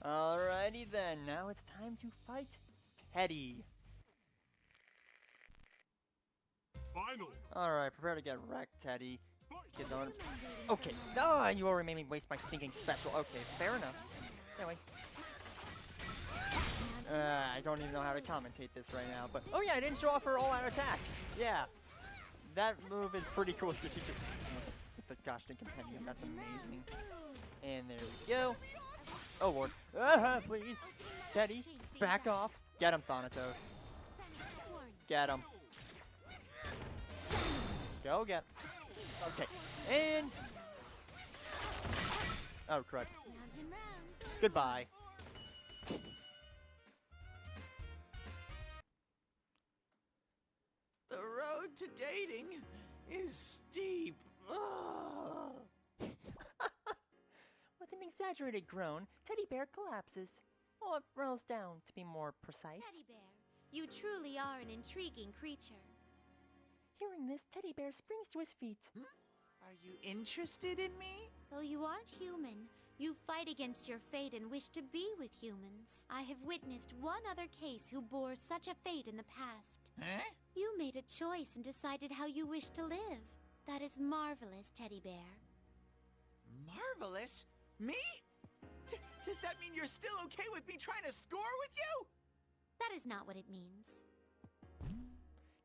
Alrighty then, now it's time to fight Teddy. Finally. Alright, prepare to get wrecked, Teddy. Get on. Gentlemen Okay. Ah, you already made me waste my stinking special. Okay, fair enough. Anyway. I don't even know how to commentate this right now, but oh yeah, I didn't show off her all-out attack. Yeah, that move is pretty cool. She just hits him with the gosh dang compendium. That's amazing. And there we go. Oh lord. Please, Teddy, back off. Get him, Thanatos. Get him. Go get. Okay, and oh crud. Round and round. Goodbye. The road to dating is steep. Ugh. With an exaggerated groan, Teddy Bear collapses. Or rolls down, to be more precise. Teddy Bear, you truly are an intriguing creature. Hearing this, Teddy Bear springs to his feet. Are you interested in me? Though you aren't human, you fight against your fate and wish to be with humans. I have witnessed one other case who bore such a fate in the past. Huh? You made a choice and decided how you wish to live. That is marvelous, Teddy Bear. Marvelous? Me? Does that mean you're still okay with me trying to score with you? That is not what it means.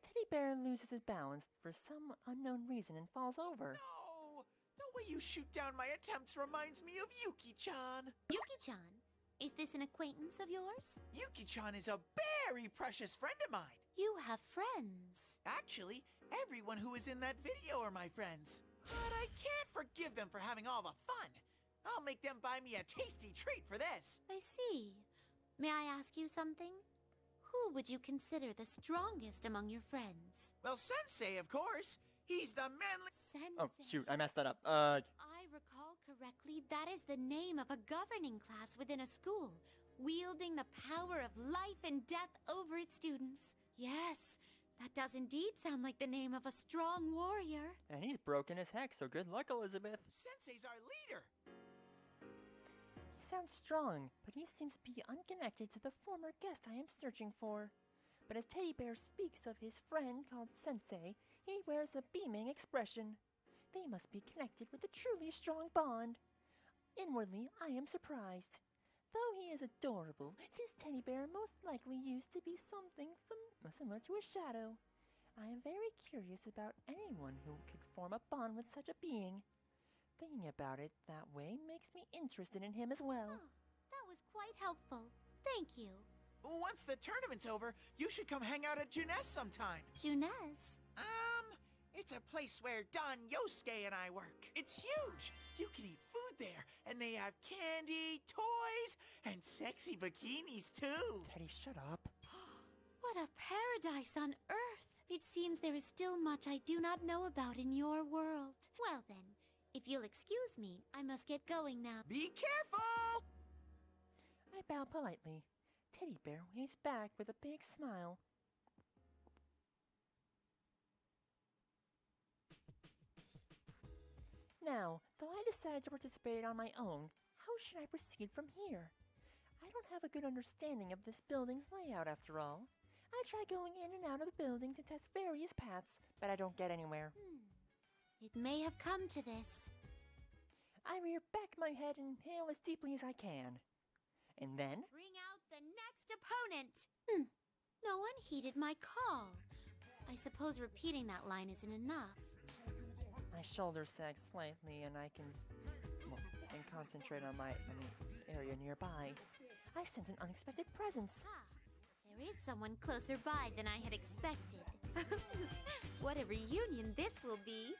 Teddy Bear loses his balance for some unknown reason and falls over. No! The way you shoot down my attempts reminds me of Yuki-chan. Yuki-chan, is this an acquaintance of yours? Yuki-chan is a very precious friend of mine. You have friends. Actually, everyone who is in that video are my friends. But I can't forgive them for having all the fun. I'll make them buy me a tasty treat for this. I see. May I ask you something? Who would you consider the strongest among your friends? Well, Sensei, of course. He's the manly... Sensei. Oh, shoot, I messed that up. I recall correctly, that is the name of a governing class within a school, wielding the power of life and death over its students. Yes, that does indeed sound like the name of a strong warrior. And he's broken as heck, so good luck, Elizabeth. Sensei's our leader. He sounds strong, but he seems to be unconnected to the former guest I am searching for. But as Teddy Bear speaks of his friend called Sensei, he wears a beaming expression. They must be connected with a truly strong bond. Inwardly, I am surprised. Though he is adorable, this teddy bear most likely used to be something similar to a shadow. I am very curious about anyone who could form a bond with such a being. Thinking about it that way makes me interested in him as well. Oh, that was quite helpful. Thank you. Once the tournament's over, you should come hang out at Junes sometime. Junes? It's a place where Don Yosuke and I work. It's huge. You can eat food there, and they have candy, toys, and sexy bikinis too. Teddy, shut up. What a paradise on Earth! It seems there is still much I do not know about in your world. Well then, if you'll excuse me, I must get going now. Be careful! I bow politely. Teddy Bear waves back with a big smile. Now, though I decided to participate on my own, how should I proceed from here? I don't have a good understanding of this building's layout after all. I try going in and out of the building to test various paths, but I don't get anywhere. It may have come to this. I rear back my head and inhale as deeply as I can. And then, Bring out the next opponent! No one heeded my call. I suppose repeating that line isn't enough. my shoulders sag slightly and I can concentrate on the area nearby. I sense an unexpected presence. Ah, there is someone closer by than I had expected. What a reunion this will be.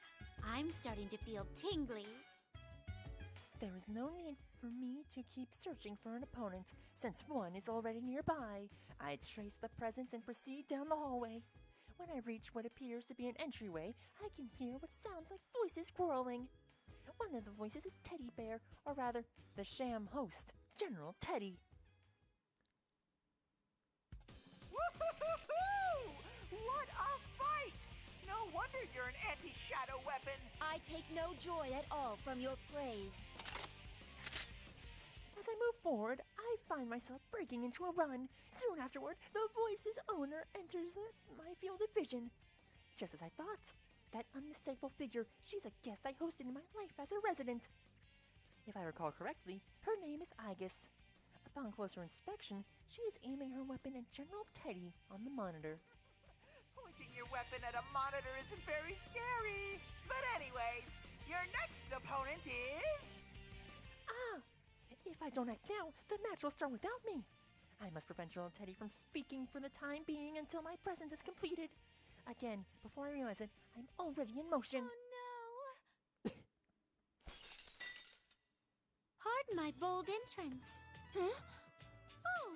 I'm starting to feel tingly. There is no need for me to keep searching for an opponent, since one is already nearby. I trace the presence and proceed down the hallway. When I reach what appears to be an entryway, I can hear what sounds like voices quarreling. One of the voices is Teddy Bear, or rather, the sham host, General Teddy. Woo-hoo-hoo-hoo! What a fight! No wonder you're an anti-shadow weapon. I take no joy at all from your praise. As I move forward, I find myself breaking into a run. Soon afterward, the voice's owner enters my field of vision. Just as I thought, that unmistakable figure, she's a guest I hosted in my life as a resident. If I recall correctly, her name is Aegis. Upon closer inspection, she is aiming her weapon at General Teddy on the monitor. Pointing your weapon at a monitor isn't very scary. But anyways, your next opponent is... If I don't act now, the match will start without me. I must prevent General Teddy from speaking for the time being until my presence is completed. Again, before I realize it, I'm already in motion. Oh no! Pardon my bold entrance. Huh? Oh,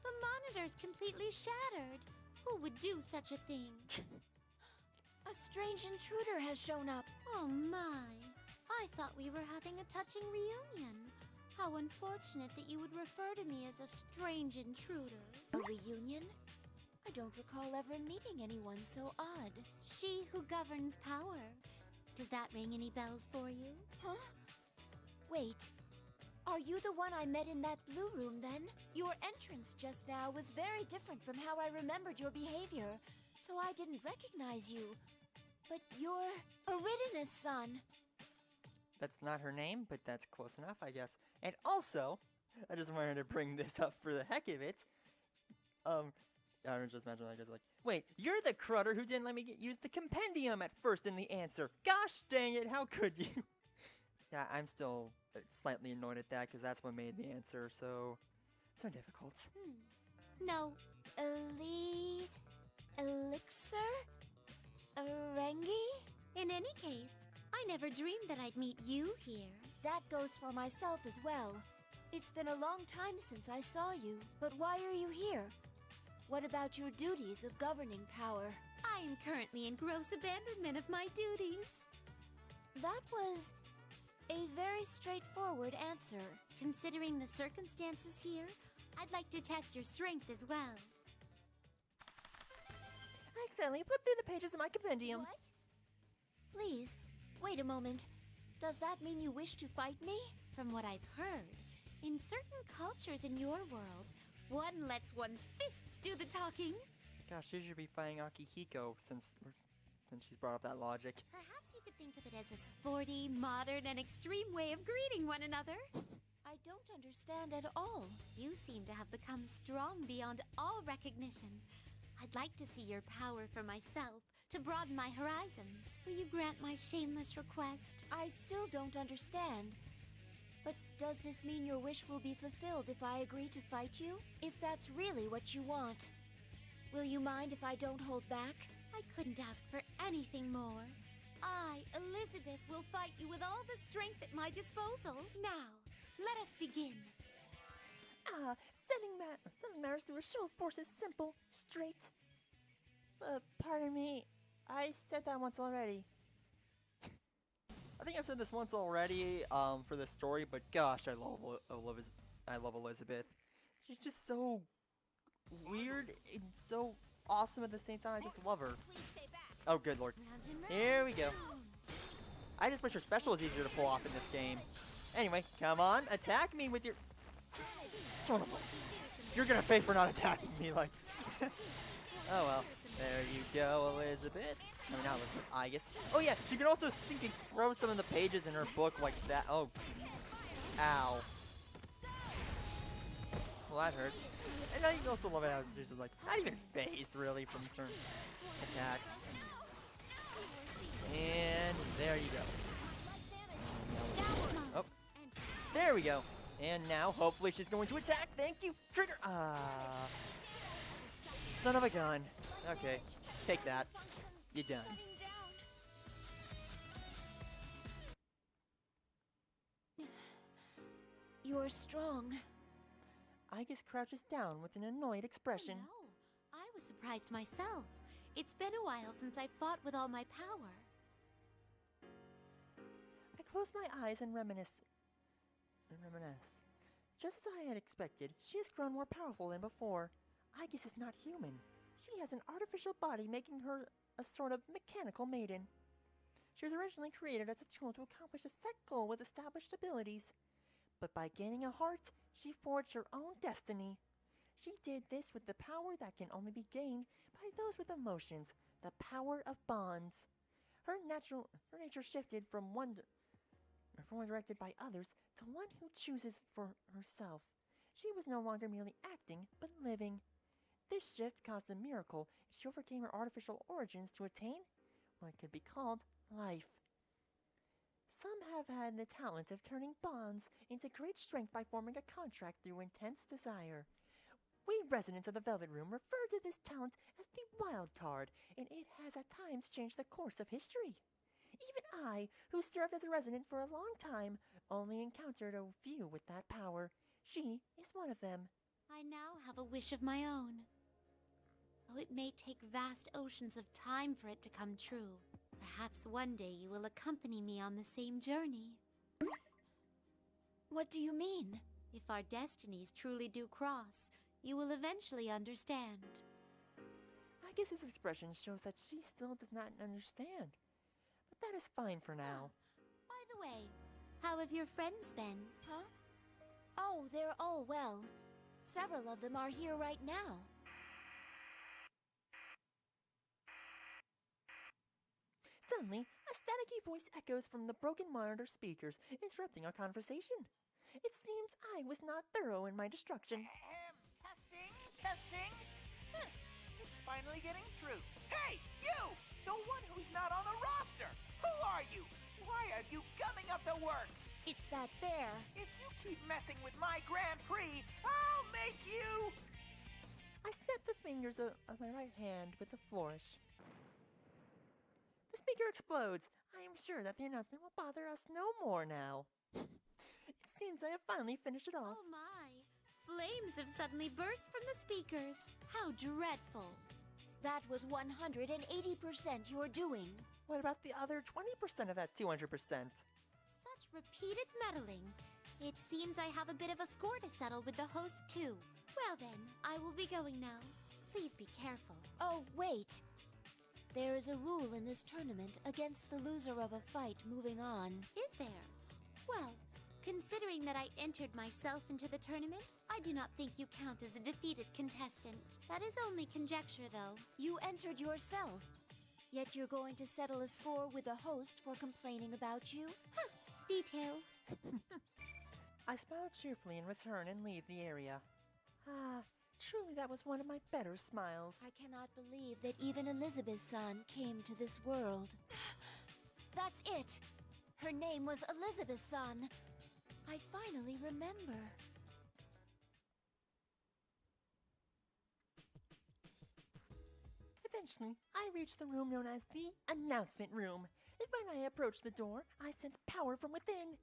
the monitor's completely shattered. Who would do such a thing? A strange intruder has shown up. Oh my. I thought we were having a touching reunion. How unfortunate that you would refer to me as a strange intruder. A reunion? I don't recall ever meeting anyone so odd. She who governs power. Does that ring any bells for you? Huh? Wait. Are you the one I met in that blue room then? Your entrance just now was very different from how I remembered your behavior, so I didn't recognize you. But you're Eridanus' son. That's not her name, but that's close enough, I guess. And also, I just wanted to bring this up for the heck of it. I was just imagining, like, wait, you're the crutter who didn't let me use the compendium at first in the answer. Gosh dang it, how could you? Yeah, I'm still slightly annoyed at that, because that's what made the answer so difficult. No, Elixir? Erengi? In any case, I never dreamed that I'd meet you here. That goes for myself as well. It's been a long time since I saw you, but why are you here? What about your duties of governing power? I am currently in gross abandonment of my duties. That was a very straightforward answer. Considering the circumstances here, I'd like to test your strength as well. I accidentally flipped through the pages of my compendium. What? Please, wait a moment. Does that mean you wish to fight me? From what I've heard, in certain cultures in your world, one lets one's fists do the talking. Gosh, she should be fighting Akihiko since she's brought up that logic. Perhaps you could think of it as a sporty, modern, and extreme way of greeting one another. I don't understand at all. You seem to have become strong beyond all recognition. I'd like to see your power for myself, to broaden my horizons. Will you grant my shameless request? I still don't understand. But does this mean your wish will be fulfilled if I agree to fight you? If that's really what you want. Will you mind if I don't hold back? I couldn't ask for anything more. I, Elizabeth, will fight you with all the strength at my disposal. Now, let us begin. Sending matters through a show of force is simple, straight. Pardon me, I said that once already. I think I've said this once already, for the story, but gosh, I love Elizabeth. She's just so weird and so awesome at the same time. I just love her. Oh, good lord. Here we go. I just wish her special was easier to pull off in this game. Anyway, come on, attack me with your... Son of a... You're gonna pay for not attacking me, like... Oh well. There you go, Elizabeth. I mean, not Elizabeth, I guess. Oh yeah, she can also stinking throw some of the pages in her book like that. Oh. Ow. Well, that hurts. And I also love it how she's just like, not even phased, really, from certain attacks. And there you go. Oh. There we go. And now, hopefully, she's going to attack. Thank you. Trigger. Son of a gun. Okay. Take that. You're done. You're strong. Aegis crouches down with an annoyed expression. Oh, no. I was surprised myself. It's been a while since I fought with all my power. I close my eyes and reminisce. Just as I had expected, she has grown more powerful than before. Aegis is not human. She has an artificial body, making her a sort of mechanical maiden. She was originally created as a tool to accomplish a set goal with established abilities. But by gaining a heart, she forged her own destiny. She did this with the power that can only be gained by those with emotions, the power of bonds. Her nature shifted from one directed by others to one who chooses for herself. She was no longer merely acting, but living. This shift caused a miracle. She overcame her artificial origins to attain what could be called life. Some have had the talent of turning bonds into great strength by forming a contract through intense desire. We residents of the Velvet Room refer to this talent as the wild card, and it has at times changed the course of history. Even I, who served as a resident for a long time, only encountered a few with that power. She is one of them. I now have a wish of my own. Though it may take vast oceans of time for it to come true, perhaps one day you will accompany me on the same journey. What do you mean? If our destinies truly do cross, you will eventually understand. I guess this expression shows that she still does not understand. But that is fine for now. By the way, how have your friends been? Huh? Oh, they're all well. Several of them are here right now. Suddenly, a staticky voice echoes from the broken monitor speakers, interrupting our conversation. It seems I was not thorough in my destruction. Testing. It's finally getting through. Hey, you! The one who's not on the roster! Who are you? Why are you gumming up the works? It's that bear. If you keep messing with my Grand Prix, I'll make you... I snap the fingers of my right hand with a flourish. The speaker explodes. I am sure that the announcement will bother us no more now. It seems I have finally finished it off. Oh my! Flames have suddenly burst from the speakers. How dreadful. That was 180% your doing. What about the other 20% of that 200%? Such repeated meddling. It seems I have a bit of a score to settle with the host, too. Well then, I will be going now. Please be careful. Oh, wait. There is a rule in this tournament against the loser of a fight moving on. Is there? Well, considering that I entered myself into the tournament, I do not think you count as a defeated contestant. That is only conjecture, though. You entered yourself. Yet you're going to settle a score with the host for complaining about you? Huh. Details. I smile cheerfully in return and leave the area. Ah, truly that was one of my better smiles. I cannot believe that even Elizabeth's son came to this world. That's it! Her name was Elizabeth's son. I finally remember. Eventually, I reached the room known as the announcement room. And when I approached the door, I sensed power from within.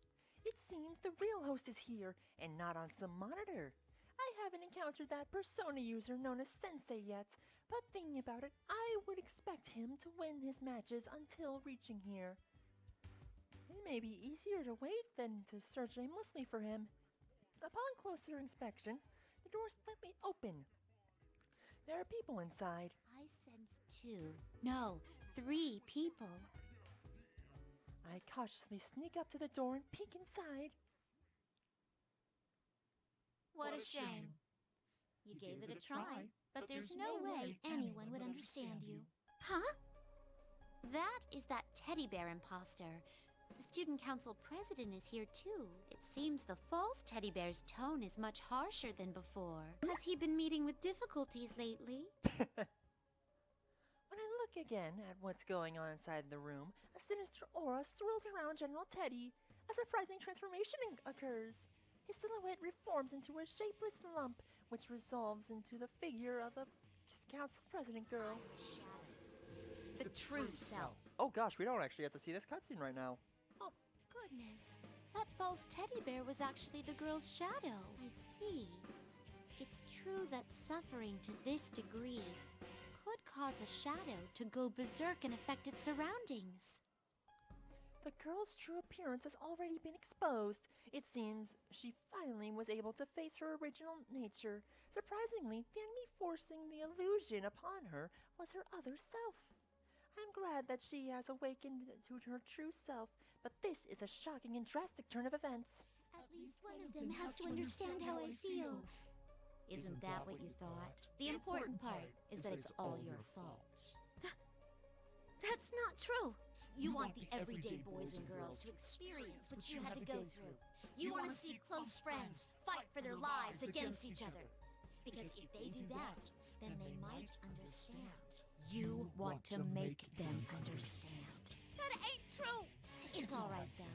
It seems the real host is here, and not on some monitor. I haven't encountered that persona user known as Sensei yet, but thinking about it, I would expect him to win his matches until reaching here. It may be easier to wait than to search aimlessly for him. Upon closer inspection, the door is slightly open. There are people inside. I sense 2. No, 3 people. I cautiously sneak up to the door and peek inside. What a shame. You gave it a try, but there's no way anyone would understand you. Huh? That is that teddy bear imposter. The student council president is here too. It seems the false teddy bear's tone is much harsher than before. Has he been meeting with difficulties lately? When I look again at what's going on inside the room, a sinister aura swirls around General Teddy. A surprising transformation occurs. His silhouette reforms into a shapeless lump, which resolves into the figure of a council president girl. The true self. Oh gosh, we don't actually have to see this cutscene right now. Oh, goodness. That false teddy bear was actually the girl's shadow. I see. It's true that suffering to this degree could cause a shadow to go berserk and affect its surroundings. The girl's true appearance has already been exposed. It seems she finally was able to face her original nature. Surprisingly, the enemy forcing the illusion upon her was her other self. I'm glad that she has awakened to her true self, but this is a shocking and drastic turn of events. At least one of them has to understand how I feel. Isn't that what you thought? The important part is that it's all your fault. That's not true. You want the everyday boys and girls to experience what you had to go through. You want to see close friends fight for their lives against each other. Because if they do that, then they might understand. You want to make them understand. That ain't true! It's alright, though.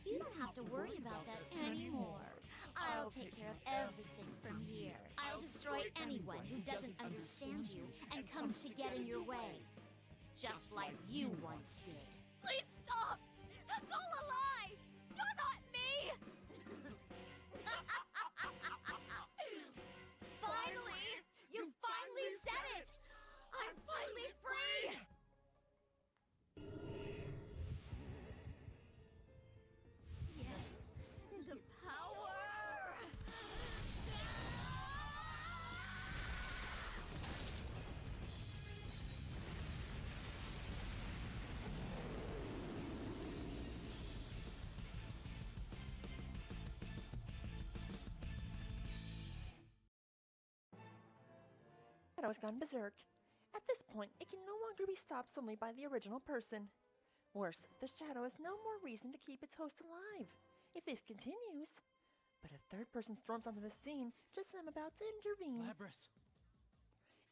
You don't have to worry about that anymore. I'll take care of everything from here. I'll destroy anyone who doesn't understand you and comes to get in your way. Just like you once did. Please stop! That's all a lie! You're not me! Finally! You finally said it! I'm finally free! Yes, the power! Shadow has gone berserk. At this point, it can no longer be stopped solely by the original person. Worse, the Shadow has no more reason to keep its host alive, if this continues. But a third person storms onto the scene just as I'm about to intervene. Labrys!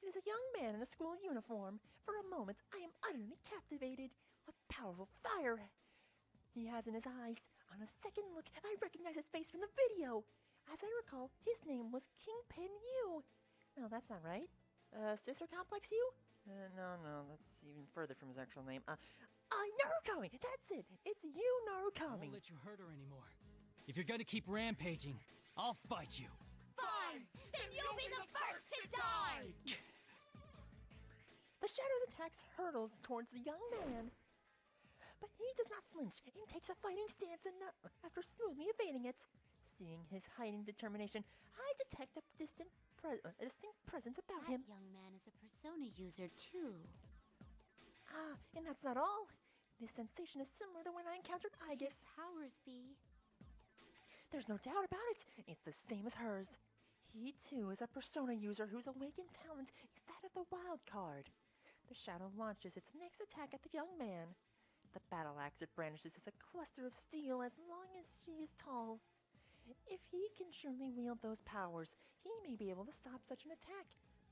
It is a young man in a school uniform. For a moment, I am utterly captivated. What powerful fire he has in his eyes. On a second look, I recognize his face from the video. As I recall, his name was Kingpin Yu. No, that's not right. Sister Complex Yu? No, that's even further from his actual name. Narukami! That's it! It's you, I Narukami! won't let you hurt her anymore. If you're gonna keep rampaging, I'll fight you. Fine! Then you'll be the first to die! The Shadow's attacks hurtles towards the young man. But he does not flinch and takes a fighting stance after smoothly evading it. Seeing his hiding determination, I detect a distinct presence about That him. young man is a persona user, too. And that's not all. This sensation is similar to when I encountered Aegis. Powers be. There's no doubt about it. It's the same as hers. He, too, is a persona user whose awakened talent is that of the wild card. The Shadow launches its next attack at the young man. The battle axe it brandishes is a cluster of steel as long as she is tall. If he can surely wield those powers, he may be able to stop such an attack.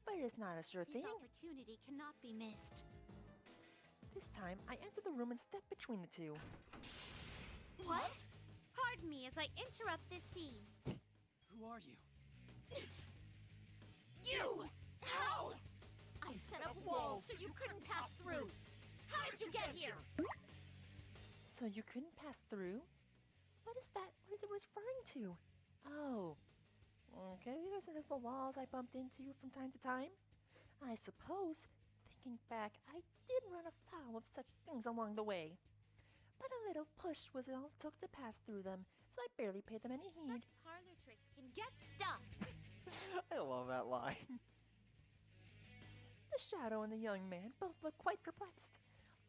But it is not a sure This thing. opportunity cannot be missed. This time, I enter the room and step between the two. What? Pardon me as I interrupt this scene. Who are you? You! How? I set up walls so you couldn't pass through. How did you get here? So you couldn't pass through? What is that? What is it referring to? Oh. Okay, those invisible walls I bumped into from time to time. I suppose, thinking back, I did run afoul of such things along the way. But a little push was all it took to pass through them, so I barely paid them any heed. Such parlor tricks can get stuffed. I love that line. The Shadow and the young man both look quite perplexed.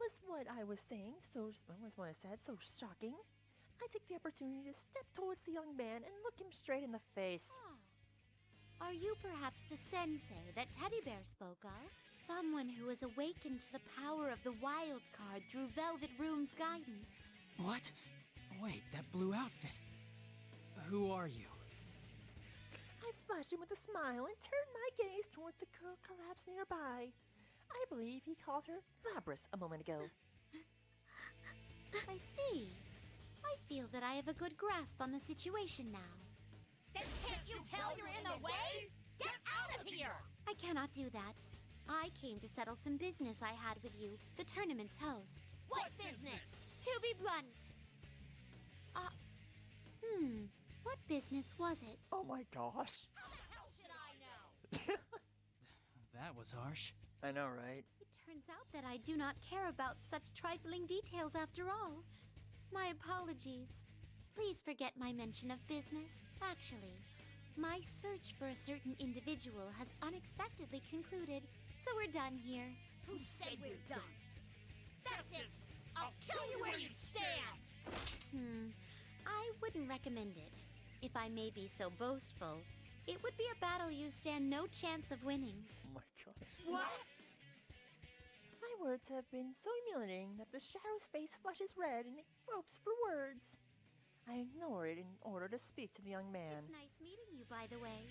Was what I said so shocking? I took the opportunity to step towards the young man and look him straight in the face. Are you perhaps the sensei that Teddy Bear spoke of? Someone who has awakened to the power of the wild card through Velvet Room's guidance. What? Wait, that blue outfit. Who are you? I flashed him with a smile and turned my gaze towards the girl collapsed nearby. I believe he called her Labrys a moment ago. I see. I feel that I have a good grasp on the situation now. Then can't you tell you're in the way? Get out of here! I cannot do that. I came to settle some business I had with you, the tournament's host. What business? To be blunt. What business was it? Oh my gosh. How the hell should I know? That was harsh. I know, right? It turns out that I do not care about such trifling details after all. My apologies. Please forget my mention of business. Actually, my search for a certain individual has unexpectedly concluded, so we're done here. Who said we're done? That's it! I'll kill you where you stand! I wouldn't recommend it. If I may be so boastful, it would be a battle you stand no chance of winning. Oh my gosh. What? My words have been so humiliating that the shadow's face flushes red and it gropes for words. I ignore it in order to speak to the young man. It's nice meeting you, by the way.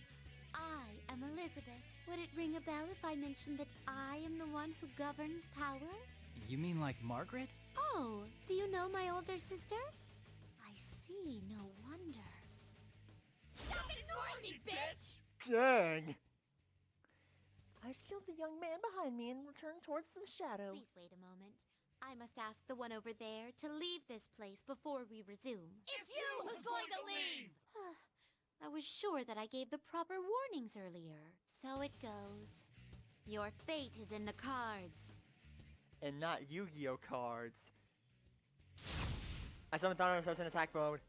I am Elizabeth. Would it ring a bell if I mentioned that I am the one who governs power? You mean like Margaret? Oh, do you know my older sister? I see, no wonder. Stop ignoring me, bitch! Dang! I shield the young man behind me and return towards the shadow. Please wait a moment. I must ask the one over there to leave this place before we resume. It's you who's going to leave! I was sure that I gave the proper warnings earlier. So it goes. Your fate is in the cards. And not Yu-Gi-Oh cards. I summoned Thanatos in attack mode.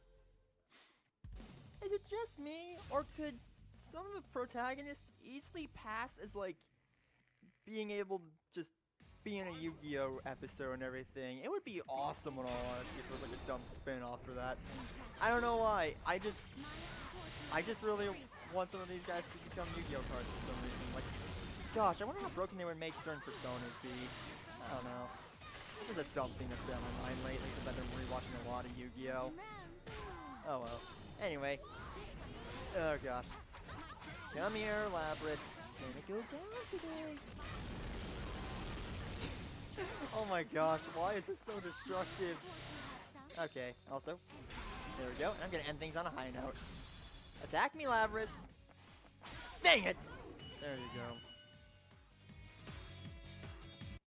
Is it just me, or could some of the protagonists easily pass as like being able to just be in a Yu-Gi-Oh episode and everything? It would be awesome in all honesty if it was like a dumb spin-off for that. I don't know why. I just really want some of these guys to become Yu-Gi-Oh cards for some reason. Like, gosh, I wonder how broken they would make certain personas be. I don't know. This is a dumb thing that's been on my mind lately since I've been rewatching a lot of Yu-Gi-Oh. Oh well. Anyway. Oh gosh. Come here, Labrys. Gonna go down today. Oh my gosh, why is this so destructive? Okay, also, there we go. I'm gonna end things on a high note. Attack me, Labrys! Dang it! There you go.